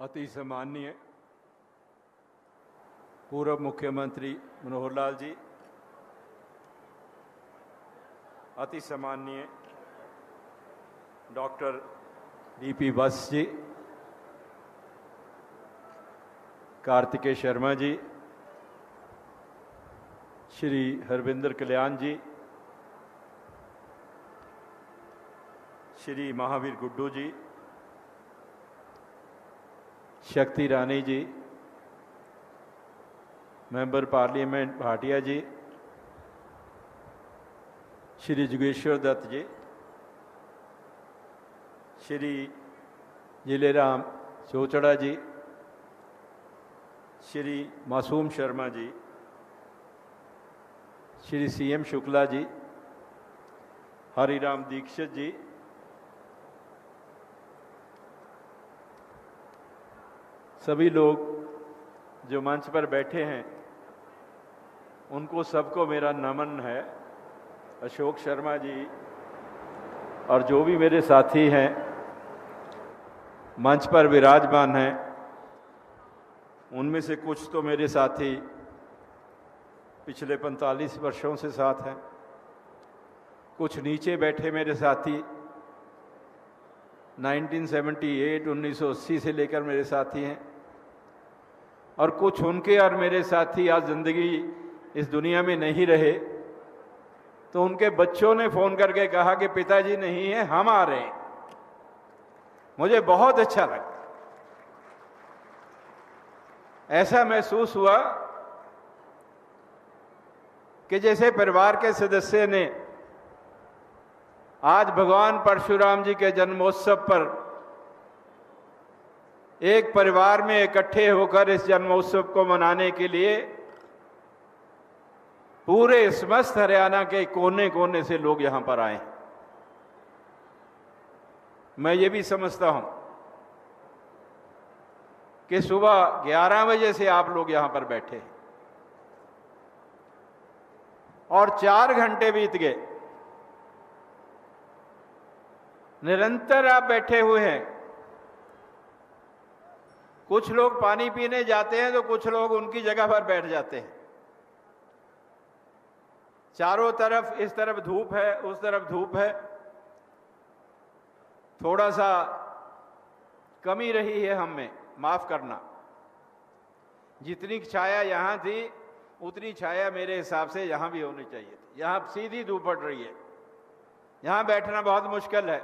अति सम्माननीय पूर्व मुख्यमंत्री मनोहर लाल जी, अति सम्माननीय डॉक्टर डीपी वत्स जी, कार्तिकेय शर्मा जी, श्री हरविंदर कल्याण जी, श्री महावीर गुड्डू जी, शक्ति रानी जी, मेंबर पार्लियामेंट भाटिया जी, श्री जोगेश्वर दत्त जी, श्री जिलेराम चोचड़ा जी, श्री मासूम शर्मा जी, श्री सीएम शुक्ला जी, हरिराम दीक्षित जी, सभी लोग जो मंच पर बैठे हैं उनको सबको मेरा नमन है। अशोक शर्मा जी और जो भी मेरे साथी हैं मंच पर विराजमान हैं, उनमें से कुछ तो मेरे साथी पिछले 45 वर्षों से साथ हैं, कुछ नीचे बैठे मेरे साथी 1978 से लेकर मेरे साथी हैं, और कुछ उनके और मेरे साथी आज जिंदगी इस दुनिया में नहीं रहे, तो उनके बच्चों ने फोन करके कहा कि पिताजी नहीं है, हम आ रहे हैं। मुझे बहुत अच्छा लगा। ऐसा महसूस हुआ कि जैसे परिवार के सदस्य ने आज भगवान परशुराम जी के जन्मोत्सव पर एक परिवार में इकट्ठे होकर इस जन्मोत्सव को मनाने के लिए पूरे समस्त हरियाणा के कोने कोने से लोग यहां पर आए। मैं ये भी समझता हूं कि सुबह 11 बजे से आप लोग यहां पर बैठे हैं और 4 घंटे बीत गए, निरंतर आप बैठे हुए हैं। कुछ लोग पानी पीने जाते हैं तो कुछ लोग उनकी जगह पर बैठ जाते हैं। चारों तरफ, इस तरफ धूप है, उस तरफ धूप है, थोड़ा सा कमी रही है हम में, माफ करना। जितनी छाया यहां थी उतनी छाया मेरे हिसाब से यहां भी होनी चाहिए थी। यहां सीधी धूप पड़ रही है, यहां बैठना बहुत मुश्किल है,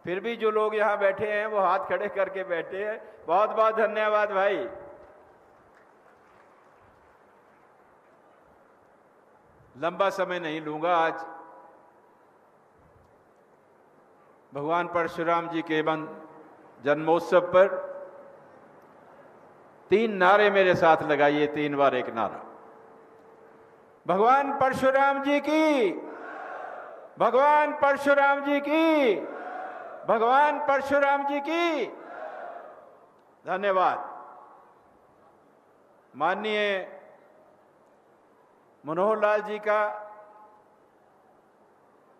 फिर भी जो लोग यहां बैठे हैं वो हाथ खड़े करके बैठे हैं। बहुत बहुत धन्यवाद भाई। लंबा समय नहीं लूंगा। आज भगवान परशुराम जी के जन्मोत्सव पर 3 नारे मेरे साथ लगाइए, 3 बार एक नारा। भगवान परशुराम जी की, भगवान परशुराम जी की, भगवान परशुराम जी की। धन्यवाद। माननीय मनोहर लाल जी का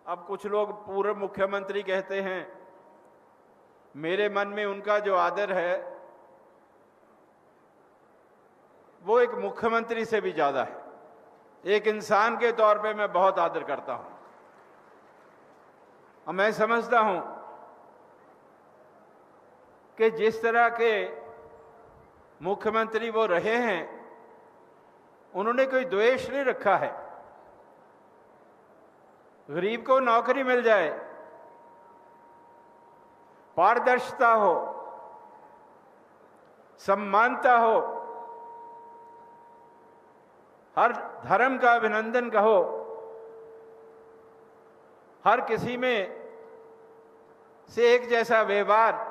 अब कुछ लोग पूर्व मुख्यमंत्री कहते हैं, मेरे मन में उनका जो आदर है वो एक मुख्यमंत्री से भी ज्यादा है। एक इंसान के तौर पे मैं बहुत आदर करता हूं और मैं समझता हूं कि जिस तरह के मुख्यमंत्री वो रहे हैं, उन्होंने कोई द्वेष नहीं रखा है। गरीब को नौकरी मिल जाए, पारदर्शिता हो, सम्मानता हो, हर धर्म का अभिनंदन कहो, हर किसी में से एक जैसा व्यवहार,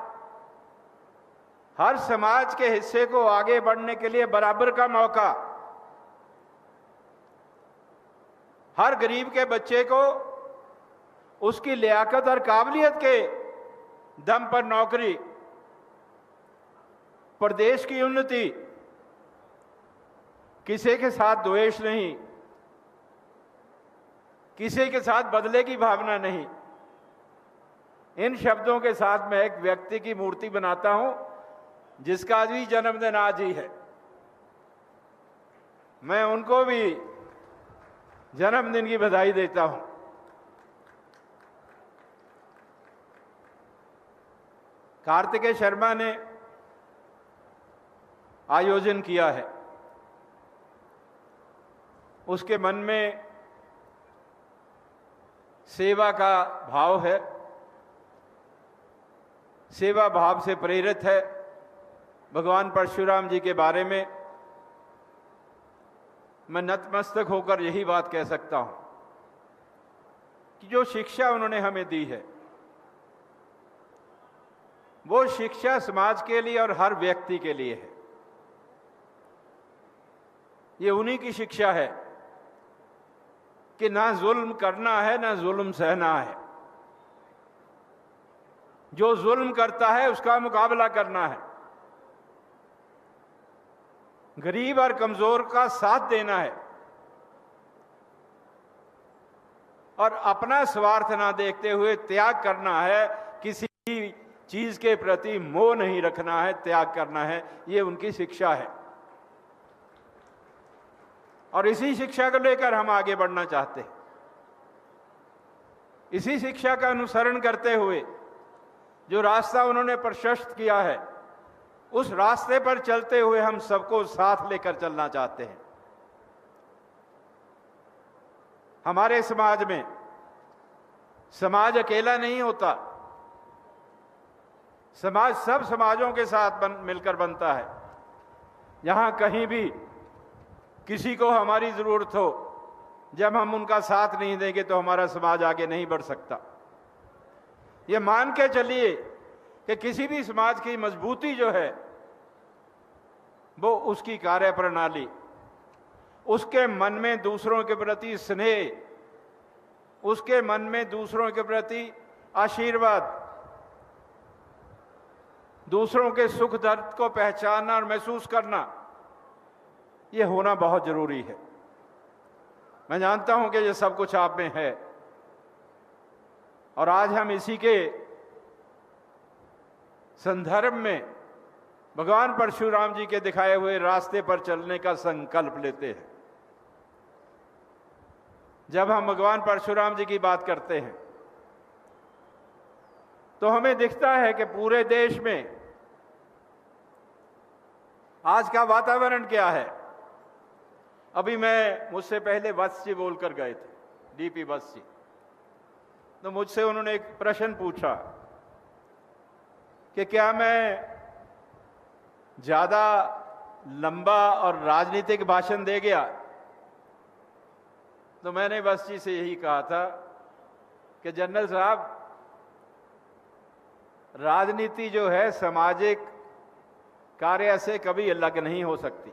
हर समाज के हिस्से को आगे बढ़ने के लिए बराबर का मौका, हर गरीब के बच्चे को उसकी लियाकत और काबिलियत के दम पर नौकरी, प्रदेश की उन्नति, किसी के साथ द्वेष नहीं, किसी के साथ बदले की भावना नहीं। इन शब्दों के साथ मैं एक व्यक्ति की मूर्ति बनाता हूं जिसका भी जन्मदिन आज ही है, मैं उनको भी जन्मदिन की बधाई देता हूं। कार्तिकेय शर्मा ने आयोजन किया है। उसके मन में सेवा का भाव है, सेवा भाव से प्रेरित है। भगवान परशुराम जी के बारे में मैं नतमस्तक होकर यही बात कह सकता हूं कि जो शिक्षा उन्होंने हमें दी है, वो शिक्षा समाज के लिए और हर व्यक्ति के लिए है। ये उन्हीं की शिक्षा है कि ना जुल्म करना है, ना जुल्म सहना है। जो जुल्म करता है उसका मुकाबला करना है, गरीब और कमजोर का साथ देना है और अपना स्वार्थ ना देखते हुए त्याग करना है। किसी चीज के प्रति मोह नहीं रखना है, त्याग करना है। ये उनकी शिक्षा है और इसी शिक्षा को लेकर हम आगे बढ़ना चाहते हैं। इसी शिक्षा का अनुसरण करते हुए जो रास्ता उन्होंने प्रशस्त किया है, उस रास्ते पर चलते हुए हम सबको साथ लेकर चलना चाहते हैं। हमारे समाज में समाज अकेला नहीं होता, समाज सब समाजों के साथ मिलकर बनता है। यहां कहीं भी किसी को हमारी जरूरत हो, जब हम उनका साथ नहीं देंगे तो हमारा समाज आगे नहीं बढ़ सकता। ये मान के चलिए कि किसी भी समाज की मजबूती जो है वो उसकी कार्य प्रणाली, उसके मन में दूसरों के प्रति स्नेह, उसके मन में दूसरों के प्रति आशीर्वाद, दूसरों के सुख दर्द को पहचानना और महसूस करना, ये होना बहुत जरूरी है। मैं जानता हूं कि ये सब कुछ आप में है और आज हम इसी के संदर्भ में भगवान परशुराम जी के दिखाए हुए रास्ते पर चलने का संकल्प लेते हैं। जब हम भगवान परशुराम जी की बात करते हैं तो हमें दिखता है कि पूरे देश में आज का वातावरण क्या है। अभी मुझसे पहले वत्स जी बोलकर गए थे, डीपी वत्स जी, तो मुझसे उन्होंने एक प्रश्न पूछा कि क्या मैं ज्यादा लंबा और राजनीतिक भाषण दे गया। तो मैंने वत्स जी से यही कहा था कि जनरल साहब, राजनीति जो है सामाजिक कार्य से कभी अलग नहीं हो सकती।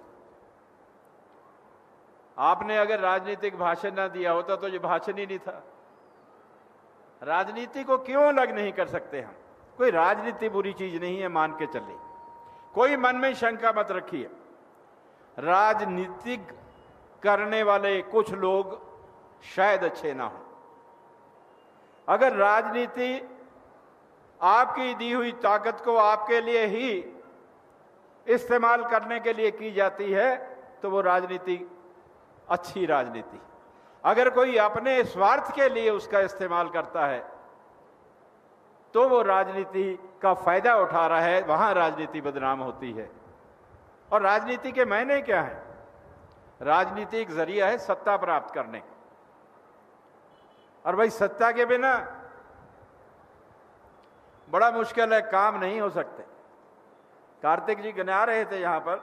आपने अगर राजनीतिक भाषण ना दिया होता तो ये भाषण ही नहीं था। राजनीति को क्यों अलग नहीं कर सकते हम? कोई राजनीति बुरी चीज नहीं है, मान के चले। कोई मन में शंका मत रखिए। राजनीतिक करने वाले कुछ लोग शायद अच्छे ना हो। अगर राजनीति आपकी दी हुई ताकत को आपके लिए ही इस्तेमाल करने के लिए की जाती है तो वो राजनीति अच्छी राजनीति। अगर कोई अपने स्वार्थ के लिए उसका इस्तेमाल करता है तो वो राजनीति का फायदा उठा रहा है, वहां राजनीति बदनाम होती है। और राजनीति के मायने क्या है? राजनीति एक जरिया है सत्ता प्राप्त करने का, और भाई सत्ता के बिना बड़ा मुश्किल है, काम नहीं हो सकते। कार्तिक जी गिना रहे थे यहां पर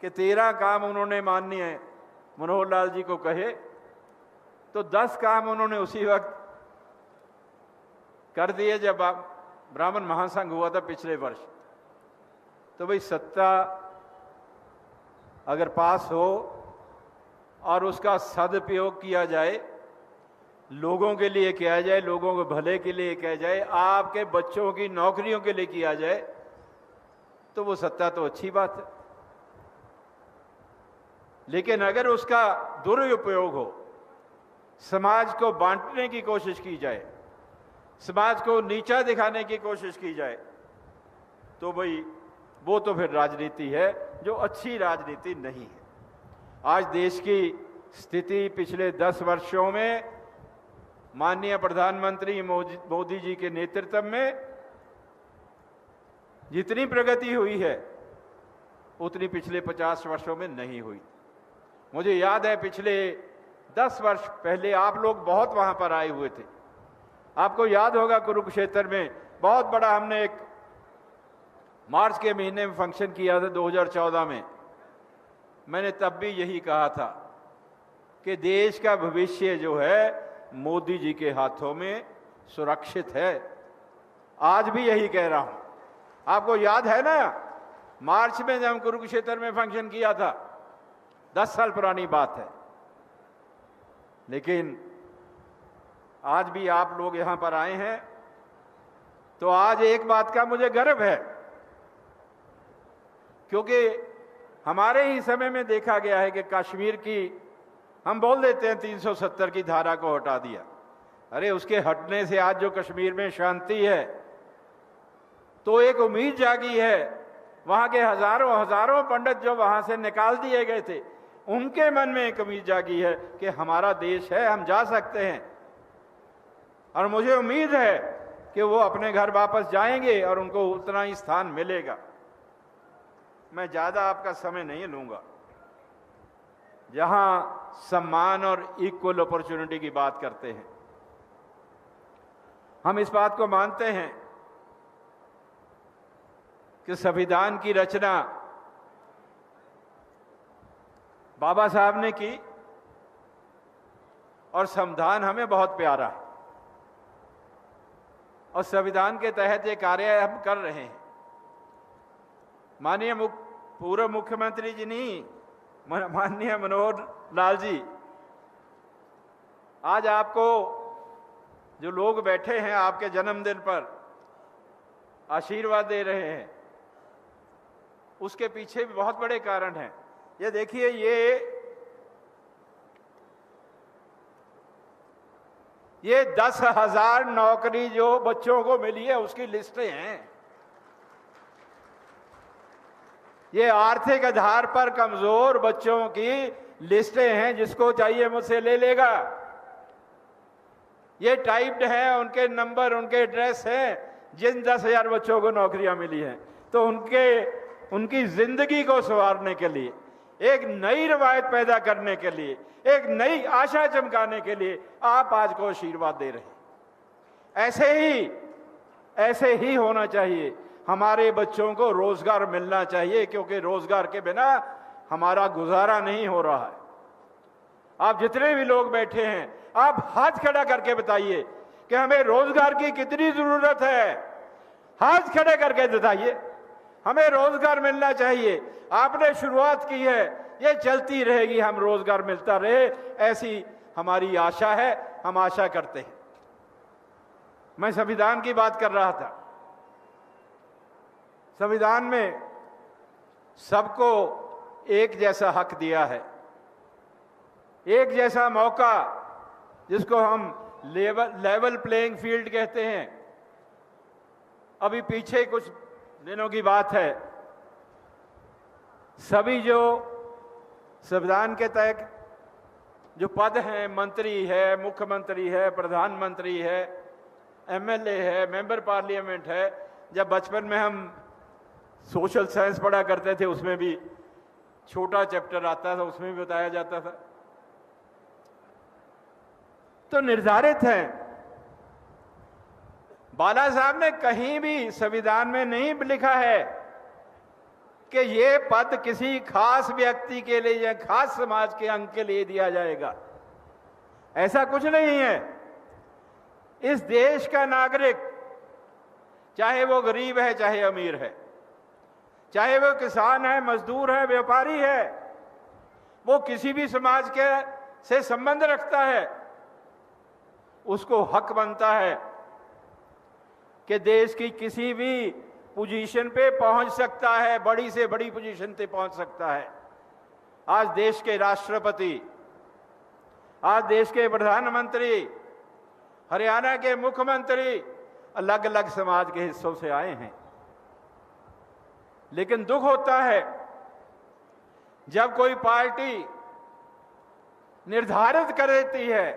कि 13 काम उन्होंने माननीय मनोहर लाल जी को कहे, तो 10 काम उन्होंने उसी वक्त कर दिए जब ब्राह्मण महासंघ हुआ था पिछले वर्ष। तो भाई सत्ता अगर पास हो और उसका सदुपयोग किया जाए, लोगों के लिए किया जाए, लोगों के भले के लिए किया जाए, आपके बच्चों की नौकरियों के लिए किया जाए, तो वो सत्ता तो अच्छी बात है। लेकिन अगर उसका दुरुपयोग हो, समाज को बांटने की कोशिश की जाए, समाज को नीचा दिखाने की कोशिश की जाए, तो भाई वो तो फिर राजनीति है जो अच्छी राजनीति नहीं है। आज देश की स्थिति पिछले 10 वर्षों में माननीय प्रधानमंत्री मोदी जी के नेतृत्व में जितनी प्रगति हुई है उतनी पिछले 50 वर्षों में नहीं हुई। मुझे याद है पिछले 10 वर्ष पहले आप लोग बहुत वहां पर आए हुए थे। आपको याद होगा कुरुक्षेत्र में बहुत बड़ा हमने एक मार्च के महीने में फंक्शन किया था 2014 में। मैंने तब भी यही कहा था कि देश का भविष्य जो है मोदी जी के हाथों में सुरक्षित है। आज भी यही कह रहा हूं। आपको याद है ना, मार्च में जब हम कुरुक्षेत्र में फंक्शन किया था, 10 साल पुरानी बात है। लेकिन आज भी आप लोग यहां पर आए हैं तो आज एक बात का मुझे गर्व है, क्योंकि हमारे ही समय में देखा गया है कि कश्मीर की हम बोल देते हैं 370 की धारा को हटा दिया। अरे उसके हटने से आज जो कश्मीर में शांति है, तो एक उम्मीद जागी है। वहां के हजारों पंडित जो वहां से निकाल दिए गए थे, उनके मन में एक उम्मीद जागी है कि हमारा देश है, हम जा सकते हैं। और मुझे उम्मीद है कि वो अपने घर वापस जाएंगे और उनको उतना ही स्थान मिलेगा। मैं ज्यादा आपका समय नहीं लूंगा। जहां सम्मान और इक्वल अपॉर्चुनिटी की बात करते हैं, हम इस बात को मानते हैं कि संविधान की रचना बाबा साहब ने की और संविधान हमें बहुत प्यारा है और संविधान के तहत ये कार्य हम कर रहे हैं। माननीय पूर्व मुख्यमंत्री जी नहीं, माननीय मनोहर लाल जी, आज आपको जो लोग बैठे हैं आपके जन्मदिन पर आशीर्वाद दे रहे हैं, उसके पीछे भी बहुत बड़े कारण हैं। ये देखिए, ये 10,000 नौकरी जो बच्चों को मिली है उसकी लिस्टें हैं। ये आर्थिक आधार पर कमजोर बच्चों की लिस्टें हैं, जिसको चाहिए मुझसे ले लेगा। ये टाइप्ड है, उनके नंबर, उनके एड्रेस हैं। जिन 10,000 बच्चों को नौकरियां मिली हैं, तो उनकी जिंदगी को संवारने के लिए, एक नई रवायत पैदा करने के लिए, एक नई आशा चमकाने के लिए आप आज को आशीर्वाद दे रहे हैं। ऐसे ही होना चाहिए। हमारे बच्चों को रोजगार मिलना चाहिए, क्योंकि रोजगार के बिना हमारा गुजारा नहीं हो रहा है। आप जितने भी लोग बैठे हैं, आप हाथ खड़ा करके बताइए कि हमें रोजगार की कितनी जरूरत है। हाथ खड़े करके बताइए, हमें रोजगार मिलना चाहिए। आपने शुरुआत की है, ये चलती रहेगी, हम रोजगार मिलता रहे, ऐसी हमारी आशा है। हम आशा करते हैं। मैं संविधान की बात कर रहा था। संविधान में सबको एक जैसा हक दिया है, एक जैसा मौका, जिसको हम लेवल प्लेइंग फील्ड कहते हैं। अभी पीछे कुछ दिनों की बात है, सभी जो संविधान के तहत जो पद हैं, मंत्री है, मुख्यमंत्री है, प्रधानमंत्री है, एमएलए है, मेंबर पार्लियामेंट है। जब बचपन में हम सोशल साइंस पढ़ा करते थे, उसमें भी छोटा चैप्टर आता था, उसमें भी बताया जाता था। तो निर्धारित है। बाला साहब ने कहीं भी संविधान में नहीं लिखा है कि ये पद किसी खास व्यक्ति के लिए या खास समाज के अंग के लिए दिया जाएगा। ऐसा कुछ नहीं है। इस देश का नागरिक, चाहे वो गरीब है, चाहे अमीर है, चाहे वो किसान है, मजदूर है, व्यापारी है, वो किसी भी समाज के से संबंध रखता है, उसको हक बनता है कि देश की किसी भी पोजीशन पे पहुंच सकता है, बड़ी से बड़ी पोजीशन पे पहुंच सकता है। आज देश के राष्ट्रपति, आज देश के प्रधानमंत्री, हरियाणा के मुख्यमंत्री अलग अलग समाज के हिस्सों से आए हैं। लेकिन दुख होता है जब कोई पार्टी निर्धारित कर देती है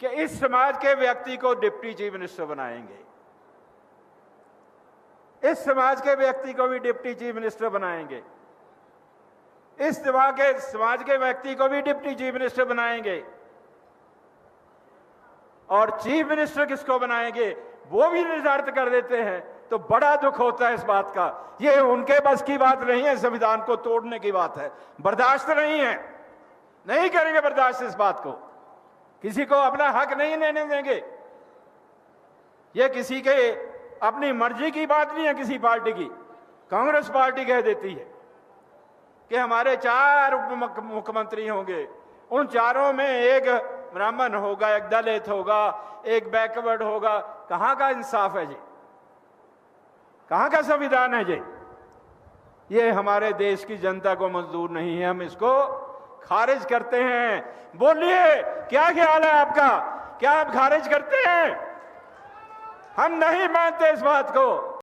कि इस समाज के व्यक्ति को डिप्टी चीफ मिनिस्टर बनाएंगे, इस समाज के व्यक्ति को भी डिप्टी चीफ मिनिस्टर बनाएंगे, इस समाज के व्यक्ति को भी डिप्टी चीफ मिनिस्टर बनाएंगे, और चीफ मिनिस्टर किसको बनाएंगे वो भी निर्धारित कर देते हैं, तो बड़ा दुख होता है इस बात का। ये उनके बस की बात नहीं है, संविधान को तोड़ने की बात है, बर्दाश्त नहीं है, नहीं करेंगे बर्दाश्त इस बात को, किसी को अपना हक नहीं लेने देंगे। ये किसी के अपनी मर्जी की बात नहीं है किसी पार्टी की। कांग्रेस पार्टी कह देती है कि हमारे 4 उप मुख्यमंत्री होंगे, उन चारों में एक ब्राह्मण होगा, एक दलित होगा, एक बैकवर्ड होगा। कहां का इंसाफ है जी, कहां का संविधान है जी? ये हमारे देश की जनता को मंजूर नहीं है, हम इसको खारिज करते हैं। बोलिए क्या ख्याल है आपका, क्या आप खारिज करते हैं? हम नहीं मानते इस बात को।